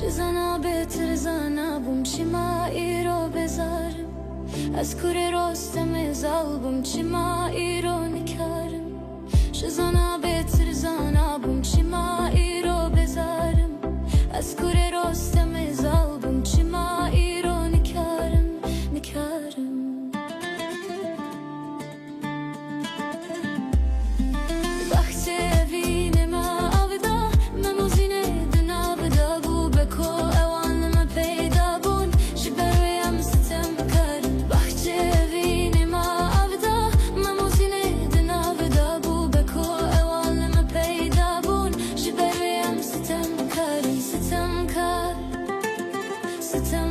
شزنا بهتر زنا بوم چی ما ایرو بذارم از کوره راستم زال بوم چی ما ایرو نکارم شزنا بهتر زنا بوم چی ما ایرو بذارم از کوره راستم زال بوم چی ما ایرو نکارم وقتی وینه ما آویدا مموزینه دنا بدا بو بکو اوان ما پیدا بون جبریم ستم کارم وقتی وینه ما آویدا مموزینه دنا بدا بو بکو اوان ما پیدا بون جبریم ستم کارم ستم